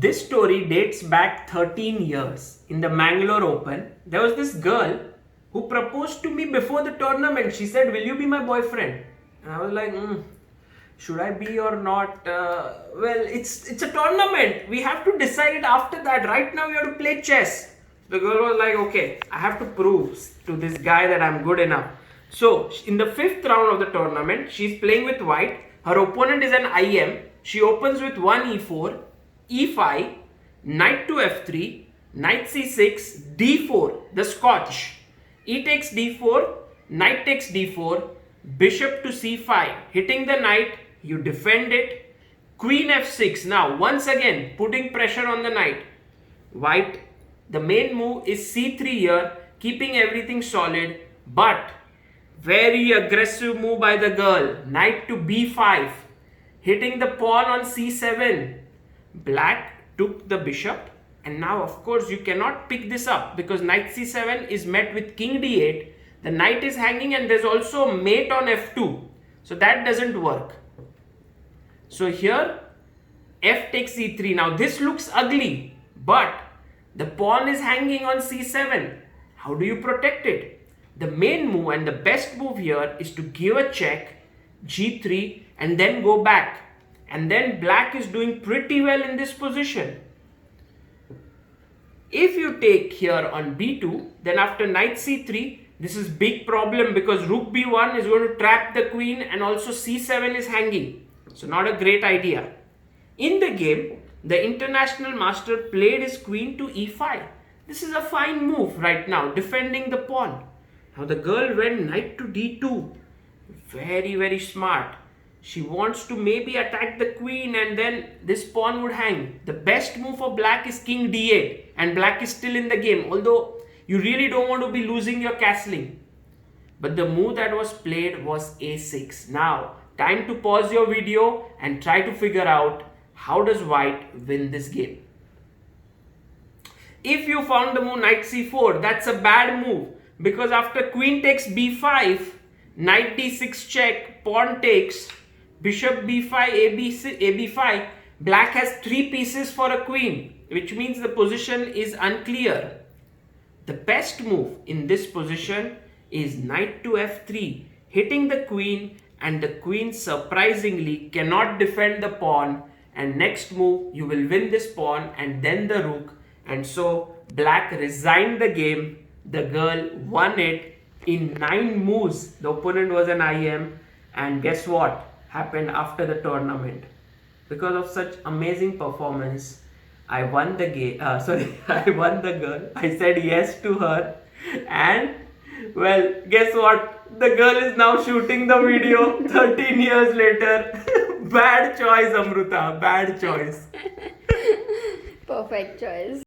This story dates back 13 years. In the Mangalore Open, there was this girl who proposed to me before the tournament. She said, "Will you be my boyfriend?" And I was like, should I be or not? Well, it's a tournament. We have to decide it after that. Right now, we have to play chess. The girl was like, okay, I have to prove to this guy that I'm good enough. So, in the 5th round of the tournament, she's playing with white. Her opponent is an IM. She opens with 1 e4, e5, knight to f3, knight c6, d4, the Scotch. E takes d4, knight takes d4, bishop to c5, hitting the knight, you defend it, queen f6. Now, once again, putting pressure on the knight. White, the main move is c3 here, keeping everything solid, but very aggressive move by the girl. Knight to b5, hitting the pawn on c7. Black took the bishop, and now of course you cannot pick this up because knight c7 is met with king d8. The knight is hanging and there's also mate on f2, so that doesn't work. So here f takes e3. Now this looks ugly, but the pawn is hanging on c7. How do you protect it? The main move and the best move here is to give a check, g3, and then go back. And then black is doing pretty well in this position. If you take here on b2, then after knight c3, this is big problem because rook b1 is going to trap the queen and also c7 is hanging. So not a great idea. In the game, the international master played his queen to e5. This is a fine move right now, defending the pawn. Now the girl went knight to d2. Very, very smart. She wants to maybe attack the queen and then this pawn would hang. The best move for black is king d8 and black is still in the game, although you really don't want to be losing your castling. But the move that was played was a6. Now, time to pause your video and try to figure out how does white win this game. If you found the move knight c4, that's a bad move because after queen takes b5, knight d6 check, pawn takes, bishop b5, ab5, black has 3 pieces for a queen, which means the position is unclear. The best move in this position is knight to f3, hitting the queen, and the queen surprisingly cannot defend the pawn, and next move you will win this pawn and then the rook, and so black resigned the game. The girl won it in 9 moves. The opponent was an IM, and guess what happened after the tournament? Because of such amazing performance, I won the game. I won the girl. I said yes to her, and well, guess what? The girl is now shooting the video 13 years later. Bad choice, Amruta. Bad choice. Perfect choice.